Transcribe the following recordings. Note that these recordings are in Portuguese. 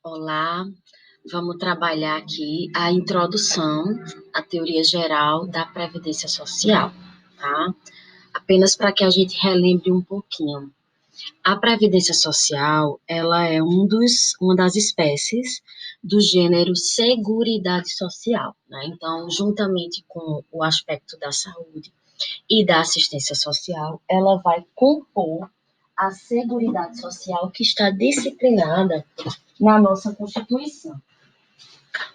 Olá, vamos trabalhar aqui a introdução à teoria geral da Previdência Social, tá? Apenas para que a gente relembre um pouquinho. A Previdência Social, ela é uma das espécies do gênero Seguridade Social, né? Então, juntamente com o aspecto da saúde e da assistência social, ela vai compor a Seguridade Social que está disciplinada na nossa Constituição.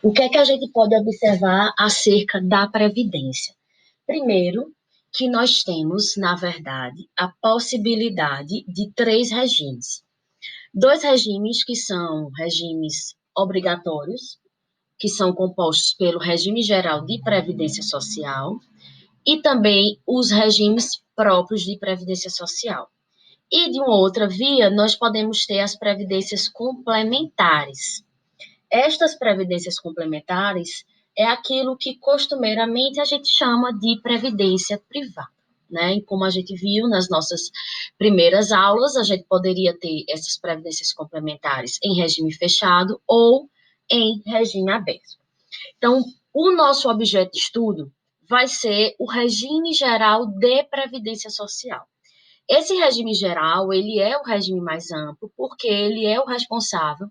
O que é que a gente pode observar acerca da Previdência? Primeiro, que nós temos, na verdade, a possibilidade de três regimes. Dois regimes que são regimes obrigatórios, que são compostos pelo regime geral de previdência social e também os regimes próprios de previdência social. E de uma outra via, nós podemos ter as previdências complementares. Estas previdências complementares é aquilo que costumeiramente a gente chama de previdência privada, né? E como a gente viu nas nossas primeiras aulas, a gente poderia ter essas previdências complementares em regime fechado ou em regime aberto. Então, o nosso objeto de estudo vai ser o regime geral de previdência social. Esse regime geral, ele é o regime mais amplo, porque ele é o responsável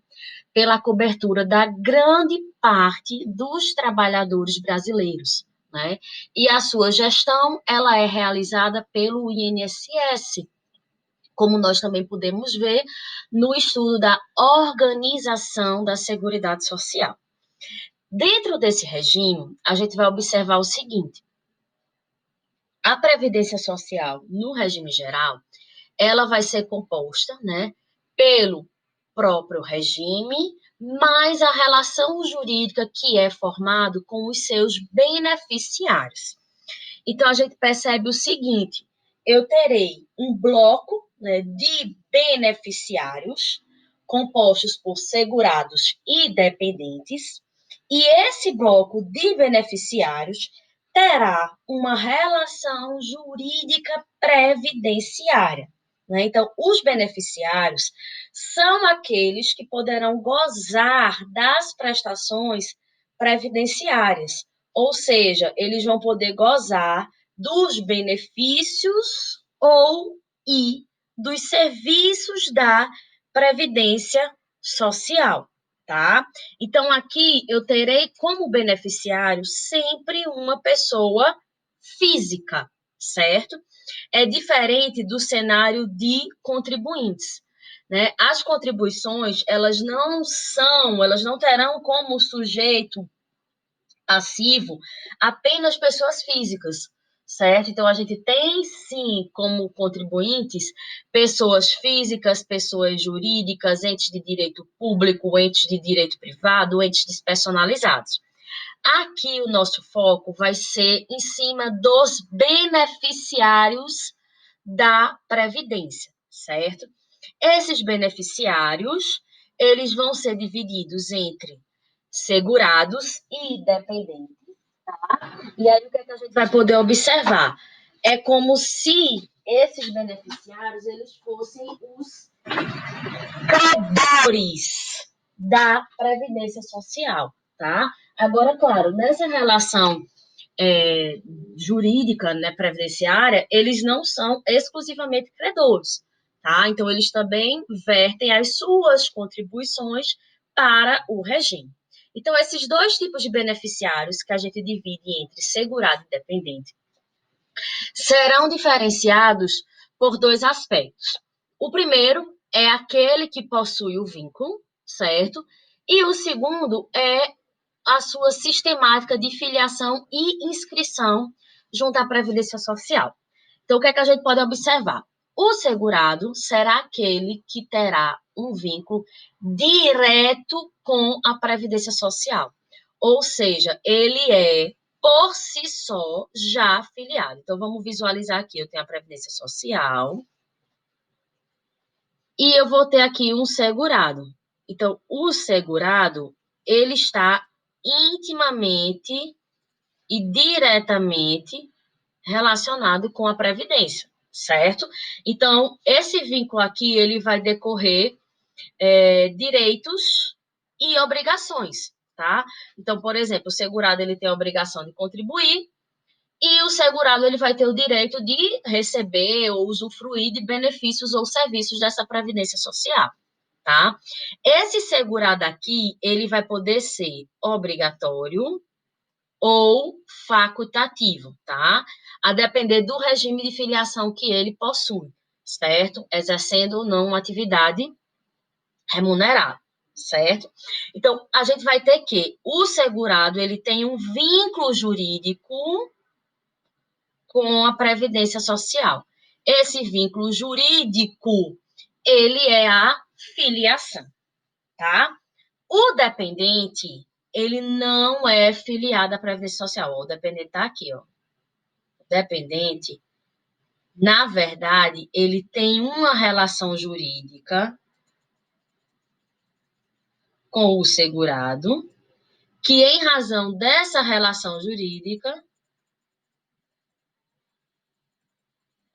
pela cobertura da grande parte dos trabalhadores brasileiros, né? E a sua gestão, ela é realizada pelo INSS, como nós também podemos ver no estudo da Organização da Seguridade Social. Dentro desse regime, a gente vai observar o seguinte: a previdência social no regime geral, ela vai ser composta, né, pelo próprio regime, mais a relação jurídica que é formado com os seus beneficiários. Então, a gente percebe o seguinte: eu terei um bloco, né, de beneficiários compostos por segurados e dependentes, e esse bloco de beneficiários terá uma relação jurídica previdenciária, né? Então, os beneficiários são aqueles que poderão gozar das prestações previdenciárias, ou seja, eles vão poder gozar dos benefícios e dos serviços da Previdência Social, tá? Então, aqui eu terei como beneficiário sempre uma pessoa física, certo? É diferente do cenário de contribuintes, né? As contribuições, elas não terão como sujeito passivo apenas pessoas físicas, certo? Então, a gente tem, sim, como contribuintes, pessoas físicas, pessoas jurídicas, entes de direito público, entes de direito privado, entes despersonalizados. Aqui, o nosso foco vai ser em cima dos beneficiários da Previdência, certo? Esses beneficiários, eles vão ser divididos entre segurados e dependentes. E aí, o que é que a gente vai poder observar? É como se esses beneficiários, eles fossem os credores da Previdência Social, tá? Agora, claro, nessa relação jurídica, né, previdenciária, eles não são exclusivamente credores, tá? Então, eles também vertem as suas contribuições para o regime. Então, esses dois tipos de beneficiários que a gente divide entre segurado e dependente serão diferenciados por dois aspectos. O primeiro é aquele que possui o vínculo, certo? E o segundo é a sua sistemática de filiação e inscrição junto à Previdência Social. Então, o que é que a gente pode observar? O segurado será aquele que terá um vínculo direto com a Previdência Social. Ou seja, ele é, por si só, já afiliado. Então, vamos visualizar aqui. Eu tenho a Previdência Social e eu vou ter aqui um segurado. Então, o segurado, ele está intimamente e diretamente relacionado com a previdência, certo? Então, esse vínculo aqui, ele vai decorrer direitos e obrigações, tá? Então, por exemplo, o segurado ele tem a obrigação de contribuir e o segurado ele vai ter o direito de receber ou usufruir de benefícios ou serviços dessa previdência social, tá? Esse segurado aqui, ele vai poder ser obrigatório ou facultativo, tá? A depender do regime de filiação que ele possui, certo? Exercendo ou não uma atividade remunerada, certo? Então, a gente vai ter que o segurado, ele tem um vínculo jurídico com a Previdência Social. Esse vínculo jurídico, ele é a filiação, tá? O dependente, ele não é filiado à Previdência Social. O dependente tá aqui, ó. O dependente, na verdade, ele tem uma relação jurídica com o segurado, que em razão dessa relação jurídica,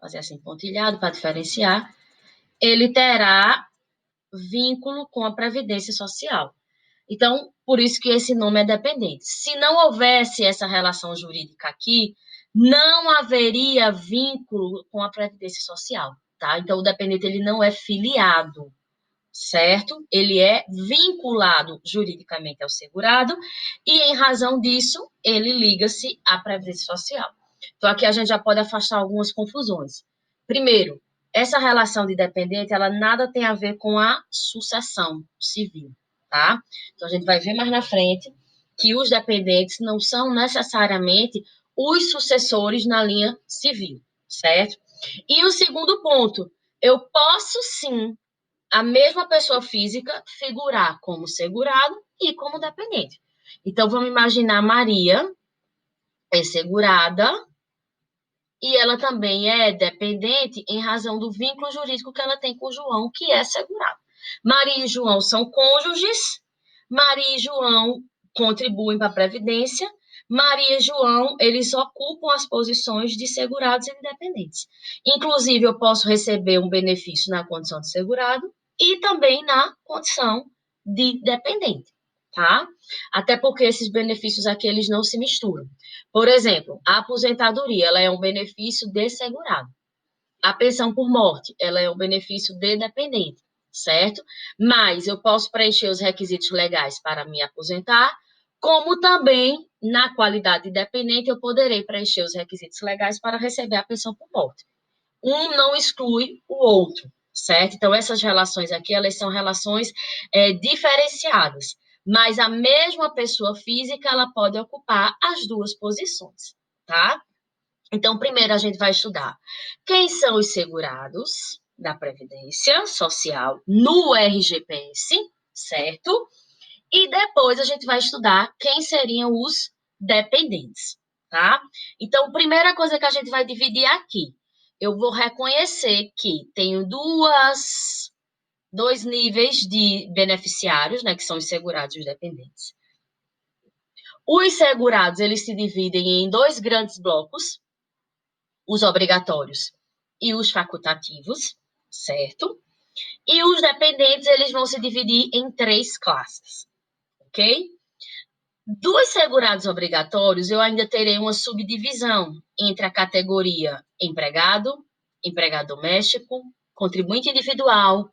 fazer assim pontilhado para diferenciar, ele terá vínculo com a Previdência Social. Então, por isso que esse nome é dependente. Se não houvesse essa relação jurídica aqui, não haveria vínculo com a Previdência Social, tá? Então, o dependente, ele não é filiado, certo? Ele é vinculado juridicamente ao segurado e, em razão disso, ele liga-se à Previdência Social. Então, aqui a gente já pode afastar algumas confusões. Primeiro, essa relação de dependente, ela nada tem a ver com a sucessão civil, tá? Então, a gente vai ver mais na frente que os dependentes não são necessariamente os sucessores na linha civil, certo? E o segundo ponto, eu posso sim a mesma pessoa física figurar como segurado e como dependente. Então, vamos imaginar Maria é segurada e ela também é dependente em razão do vínculo jurídico que ela tem com João, que é segurado. Maria e João são cônjuges, Maria e João contribuem para a Previdência, Maria e João, eles ocupam as posições de segurados e dependentes. Inclusive, eu posso receber um benefício na condição de segurado e também na condição de dependente, tá? Até porque esses benefícios aqui, eles não se misturam. Por exemplo, a aposentadoria, ela é um benefício de segurado. A pensão por morte, ela é um benefício de dependente, certo? Mas eu posso preencher os requisitos legais para me aposentar, como também, na qualidade de dependente, eu poderei preencher os requisitos legais para receber a pensão por morte. Um não exclui o outro, certo? Então, essas relações aqui, elas são relações diferenciadas, mas a mesma pessoa física, ela pode ocupar as duas posições, tá? Então, primeiro a gente vai estudar quem são os segurados da Previdência Social no RGPS, certo? E depois a gente vai estudar quem seriam os dependentes, tá? Então, primeira coisa que a gente vai dividir aqui, eu vou reconhecer que tenho dois níveis de beneficiários, né, que são os segurados e os dependentes. Os segurados, eles se dividem em dois grandes blocos, os obrigatórios e os facultativos, certo? E os dependentes, eles vão se dividir em três classes, ok? Dos segurados obrigatórios, eu ainda terei uma subdivisão entre a categoria empregado, empregado doméstico, contribuinte individual,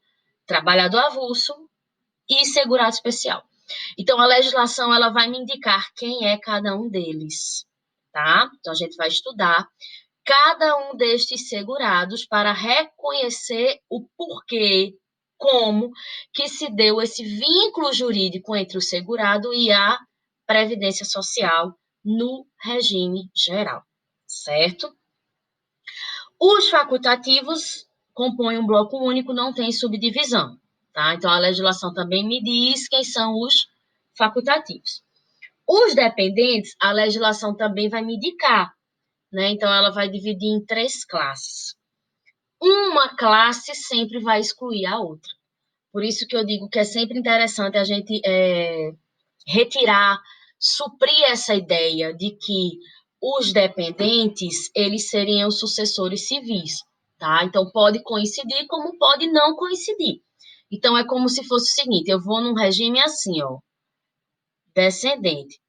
trabalhador avulso e segurado especial. Então, a legislação ela vai me indicar quem é cada um deles, tá? Então, a gente vai estudar cada um destes segurados para reconhecer o porquê, como que se deu esse vínculo jurídico entre o segurado e a Previdência Social no regime geral, certo? Os facultativos compõem um bloco único, não tem subdivisão, tá? Então, a legislação também me diz quem são os facultativos. Os dependentes, a legislação também vai me indicar, né? Então, ela vai dividir em três classes. Uma classe sempre vai excluir a outra. Por isso que eu digo que é sempre interessante a gente retirar, suprir essa ideia de que os dependentes, eles seriam os sucessores civis, tá? Então, pode coincidir como pode não coincidir. Então, é como se fosse o seguinte, eu vou num regime assim, ó, descendente.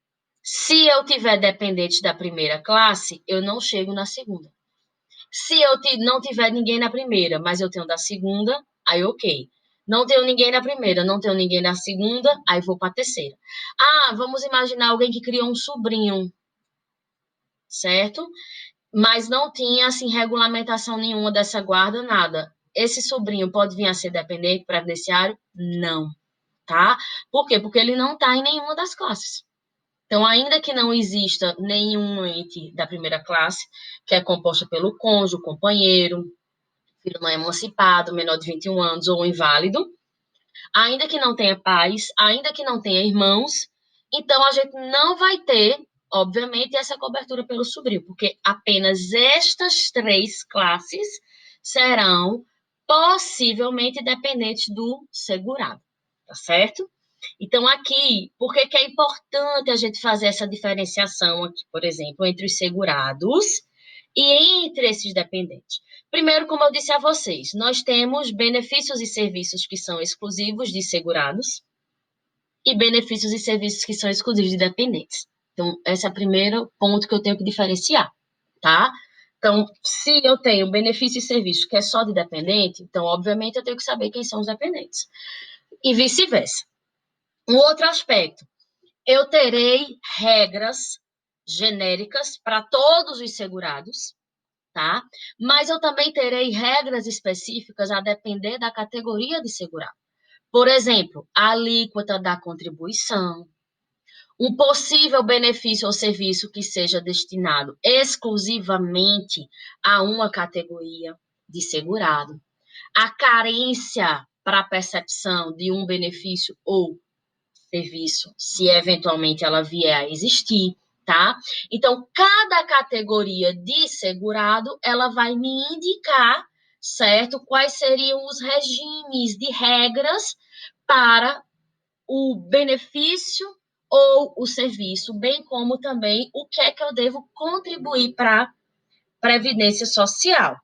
Se eu tiver dependente da primeira classe, eu não chego na segunda. Se eu não tiver ninguém na primeira, mas eu tenho da segunda, aí ok. Não tenho ninguém na primeira, não tenho ninguém na segunda, aí vou para a terceira. Ah, vamos imaginar alguém que criou um sobrinho, certo? Mas não tinha, assim, regulamentação nenhuma dessa guarda, nada. Esse sobrinho pode vir a ser dependente previdenciário? Não, tá? Por quê? Porque ele não está em nenhuma das classes. Então, ainda que não exista nenhum ente da primeira classe, que é composta pelo cônjuge, companheiro, filho não emancipado, menor de 21 anos ou inválido, ainda que não tenha pais, ainda que não tenha irmãos, então a gente não vai ter, obviamente, essa cobertura pelo sobrinho, porque apenas estas três classes serão possivelmente dependentes do segurado, tá certo? Então, aqui, por que é importante a gente fazer essa diferenciação aqui, por exemplo, entre os segurados e entre esses dependentes? Primeiro, como eu disse a vocês, nós temos benefícios e serviços que são exclusivos de segurados e benefícios e serviços que são exclusivos de dependentes. Então, esse é o primeiro ponto que eu tenho que diferenciar, tá? Então, se eu tenho benefício e serviço que é só de dependente, então, obviamente, eu tenho que saber quem são os dependentes. E vice-versa. Um outro aspecto, eu terei regras genéricas para todos os segurados, tá? Mas eu também terei regras específicas a depender da categoria de segurado. Por exemplo, a alíquota da contribuição, um possível benefício ou serviço que seja destinado exclusivamente a uma categoria de segurado, a carência para a percepção de um benefício ou serviço, se eventualmente ela vier a existir, tá? Então, cada categoria de segurado, ela vai me indicar, certo? Quais seriam os regimes de regras para o benefício ou o serviço, bem como também o que é que eu devo contribuir para a Previdência Social,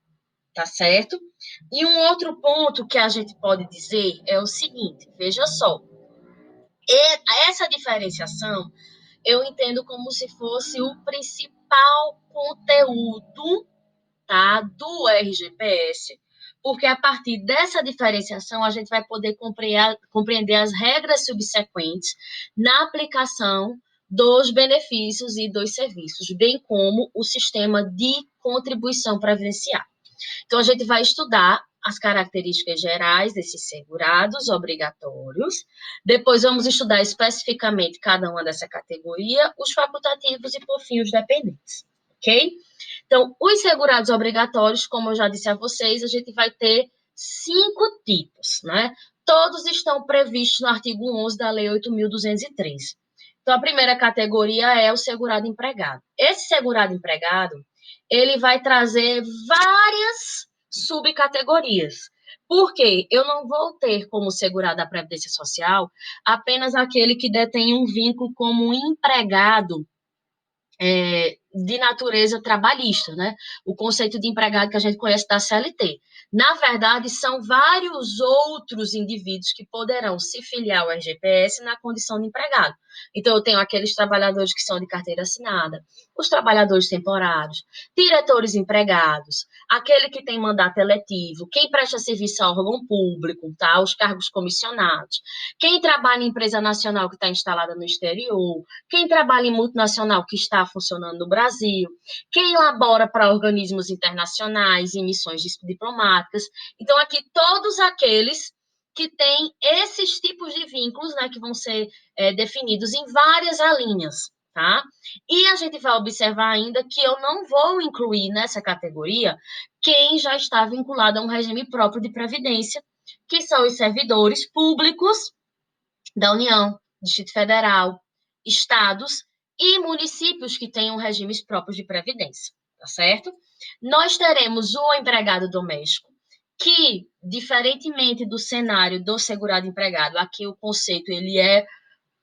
tá certo? E um outro ponto que a gente pode dizer é o seguinte, veja só, essa diferenciação eu entendo como se fosse o principal conteúdo, tá, do RGPS, porque a partir dessa diferenciação a gente vai poder compreender as regras subsequentes na aplicação dos benefícios e dos serviços, bem como o sistema de contribuição previdenciária. Então, a gente vai estudar as características gerais desses segurados obrigatórios. Depois, vamos estudar especificamente cada uma dessa categoria, os facultativos e, por fim, os dependentes. Ok? Então, os segurados obrigatórios, como eu já disse a vocês, a gente vai ter 5 tipos, né? Todos estão previstos no artigo 11 da Lei 8.203. Então, a primeira categoria é o segurado empregado. Esse segurado empregado, ele vai trazer várias subcategorias. Porque eu não vou ter como segurado da Previdência Social apenas aquele que detém um vínculo como empregado de natureza trabalhista, né? O conceito de empregado que a gente conhece da CLT. Na verdade, são vários outros indivíduos que poderão se filiar ao RGPS na condição de empregado. Então, eu tenho aqueles trabalhadores que são de carteira assinada, os trabalhadores temporários, diretores empregados, aquele que tem mandato eletivo, quem presta serviço ao órgão público, tá? Os cargos comissionados, quem trabalha em empresa nacional que está instalada no exterior, quem trabalha em multinacional que está funcionando no Brasil, quem elabora para organismos internacionais e missões diplomáticas. Então, aqui, todos aqueles que têm esses tipos de vínculos, né, que vão ser definidos em várias alíneas, tá? E a gente vai observar ainda que eu não vou incluir nessa categoria quem já está vinculado a um regime próprio de previdência, que são os servidores públicos da União, Distrito Federal, estados e municípios que tenham regimes próprios de previdência, tá certo? Nós teremos o empregado doméstico, que, diferentemente do cenário do segurado empregado, aqui o conceito ele é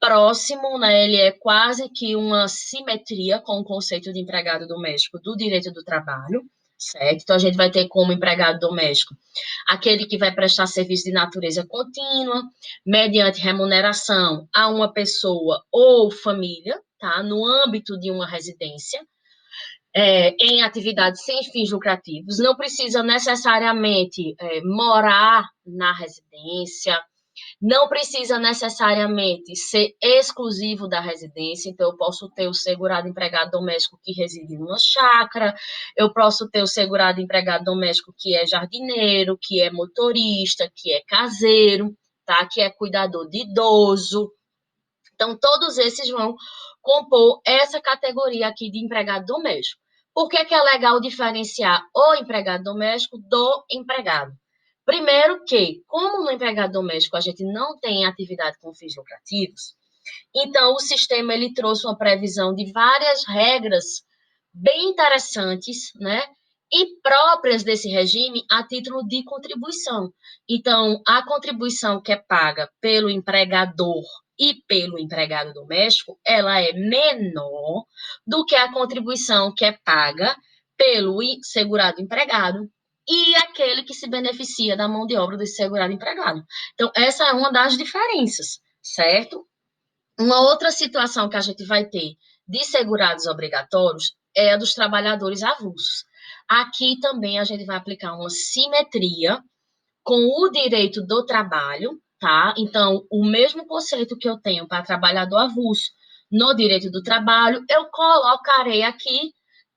próximo, né? Ele é quase que uma simetria com o conceito de empregado doméstico do direito do trabalho, certo? Então, a gente vai ter como empregado doméstico aquele que vai prestar serviço de natureza contínua, mediante remuneração a uma pessoa ou família, tá? No âmbito de uma residência, em atividades sem fins lucrativos, não precisa necessariamente morar na residência, não precisa necessariamente ser exclusivo da residência, então eu posso ter o segurado empregado doméstico que reside numa chácara, eu posso ter o segurado empregado doméstico que é jardineiro, que é motorista, que é caseiro, tá? Que é cuidador de idoso. Então, todos esses vão compor essa categoria aqui de empregado doméstico. Por que que é legal diferenciar o empregado doméstico do empregado? Primeiro que, como no empregado doméstico a gente não tem atividade com fins lucrativos, então o sistema ele trouxe uma previsão de várias regras bem interessantes, né? E próprias desse regime a título de contribuição. Então, a contribuição que é paga pelo empregador e pelo empregado doméstico, ela é menor do que a contribuição que é paga pelo segurado empregado e aquele que se beneficia da mão de obra desse segurado empregado. Então, essa é uma das diferenças, certo? Uma outra situação que a gente vai ter de segurados obrigatórios é a dos trabalhadores avulsos. Aqui também a gente vai aplicar uma simetria com o direito do trabalho, tá? Então, o mesmo conceito que eu tenho para trabalhador avulso no direito do trabalho, eu colocarei aqui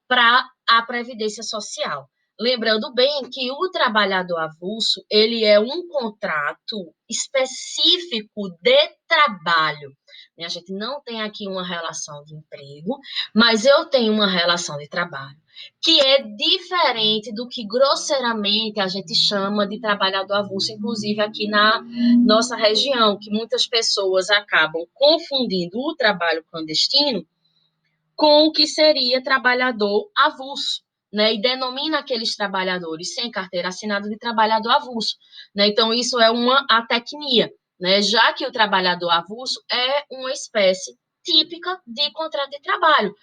para a Previdência Social. Lembrando bem que o trabalhador avulso, ele é um contrato específico de trabalho. A gente não tem aqui uma relação de emprego, mas eu tenho uma relação de trabalho, que é diferente do que grosseiramente a gente chama de trabalhador avulso, inclusive aqui na nossa região, que muitas pessoas acabam confundindo o trabalho clandestino com o que seria trabalhador avulso, né? E denomina aqueles trabalhadores sem carteira assinada de trabalhador avulso, né? Então, isso é uma atecnia, né? Já que o trabalhador avulso é uma espécie típica de contrato de trabalho,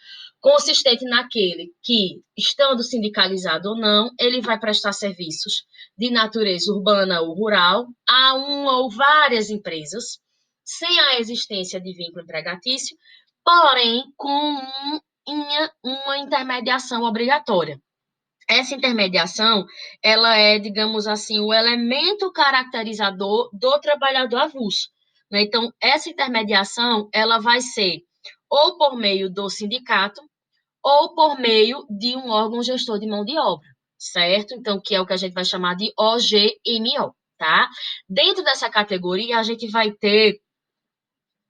consistente naquele que, estando sindicalizado ou não, ele vai prestar serviços de natureza urbana ou rural a uma ou várias empresas, sem a existência de vínculo empregatício, porém com uma intermediação obrigatória. Essa intermediação, ela é, digamos assim, o elemento caracterizador do trabalhador avulso, né? Então, essa intermediação, ela vai ser ou por meio do sindicato ou por meio de um órgão gestor de mão de obra, certo? Então, que é o que a gente vai chamar de OGMO, tá? Dentro dessa categoria, a gente vai ter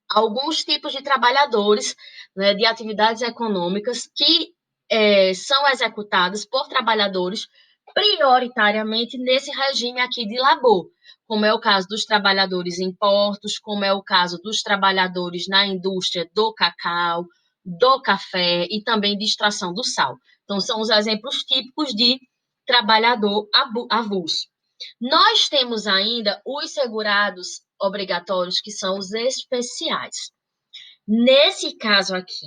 alguns tipos de trabalhadores, né, de atividades econômicas que são executadas por trabalhadores prioritariamente nesse regime aqui de labor, como é o caso dos trabalhadores em portos, como é o caso dos trabalhadores na indústria do cacau, do café e também de extração do sal. Então, são os exemplos típicos de trabalhador avulso. Nós temos ainda os segurados obrigatórios, que são os especiais. Nesse caso aqui,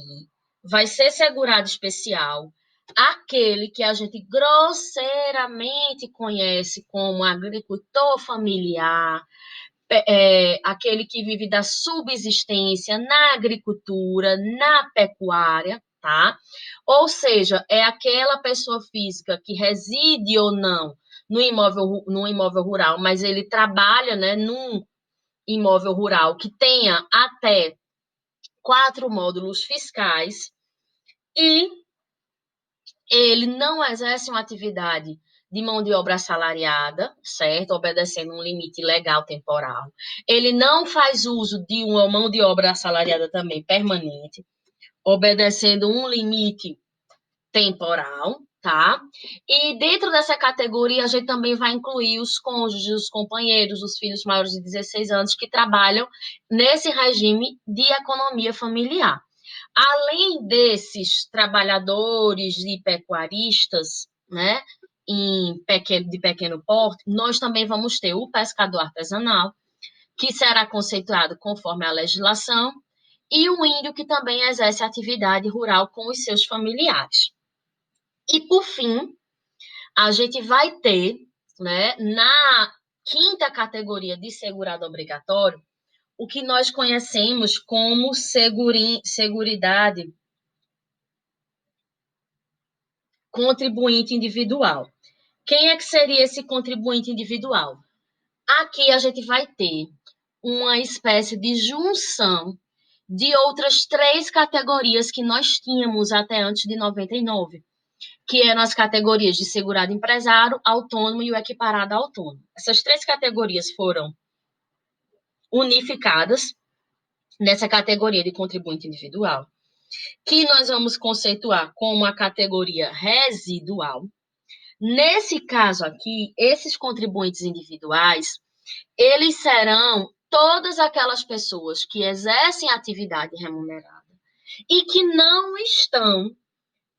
vai ser segurado especial aquele que a gente grosseiramente conhece como agricultor familiar, aquele que vive da subsistência na agricultura, na pecuária, tá? Ou seja, é aquela pessoa física que reside ou não no imóvel rural, mas ele trabalha, né, num imóvel rural que tenha até 4 módulos fiscais e ele não exerce uma atividade de mão de obra assalariada, certo? Obedecendo um limite legal temporal. Ele não faz uso de uma mão de obra assalariada também permanente, obedecendo um limite temporal, tá? E dentro dessa categoria, a gente também vai incluir os cônjuges, os companheiros, os filhos maiores de 16 anos que trabalham nesse regime de economia familiar. Além desses trabalhadores e pecuaristas, né, de pequeno porte, nós também vamos ter o pescador artesanal, que será conceituado conforme a legislação, e o índio, que também exerce atividade rural com os seus familiares. E, por fim, a gente vai ter, né, na quinta categoria de segurado obrigatório, o que nós conhecemos como seguridade contribuinte individual. Quem é que seria esse contribuinte individual? Aqui a gente vai ter uma espécie de junção de outras três categorias que nós tínhamos até antes de 99, que eram as categorias de segurado empresário, autônomo e o equiparado autônomo. Essas três categorias foram unificadas nessa categoria de contribuinte individual, que nós vamos conceituar como a categoria residual. Nesse caso aqui, esses contribuintes individuais, eles serão todas aquelas pessoas que exercem atividade remunerada e que não estão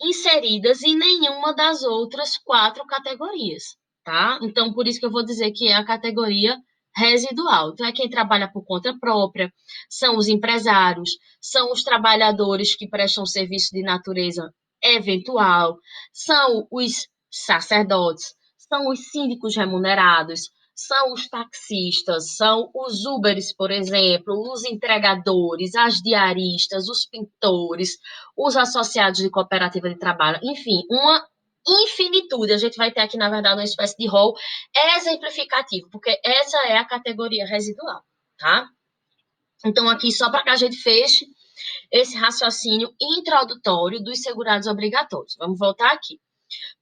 inseridas em nenhuma das outras quatro categorias, tá? Então, por isso que eu vou dizer que é a categoria residual. Então, é quem trabalha por conta própria, são os empresários, são os trabalhadores que prestam serviço de natureza eventual, são os sacerdotes, são os síndicos remunerados, são os taxistas, são os Uberes, por exemplo, os entregadores, as diaristas, os pintores, os associados de cooperativa de trabalho, enfim, uma infinitude. A gente vai ter aqui, na verdade, uma espécie de rol exemplificativo, porque essa é a categoria residual, tá? Então, aqui, só para que a gente feche esse raciocínio introdutório dos segurados obrigatórios. Vamos voltar aqui.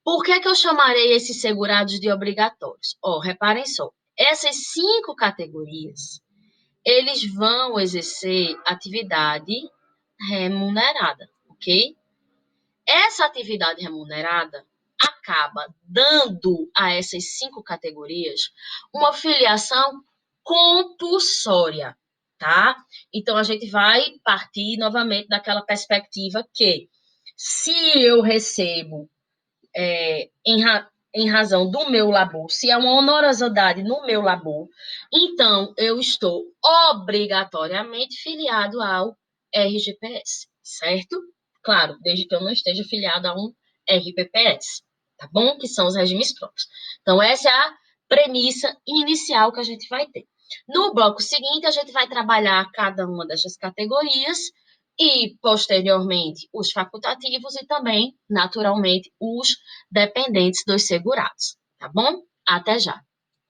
Por que que eu chamarei esses segurados de obrigatórios? Reparem só, essas 5 categorias, eles vão exercer atividade remunerada, ok? Essa atividade remunerada acaba dando a essas 5 categorias uma filiação compulsória, tá? Então, a gente vai partir novamente daquela perspectiva que, se eu recebo em razão do meu labor, se é uma onerosidade no meu labor, então eu estou obrigatoriamente filiado ao RGPS, certo? Claro, desde que eu não esteja filiado a um RPPS, tá bom? Que são os regimes próprios. Então, essa é a premissa inicial que a gente vai ter. No bloco seguinte, a gente vai trabalhar cada uma dessas categorias e, posteriormente, os facultativos e também, naturalmente, os dependentes dos segurados, tá bom? Até já.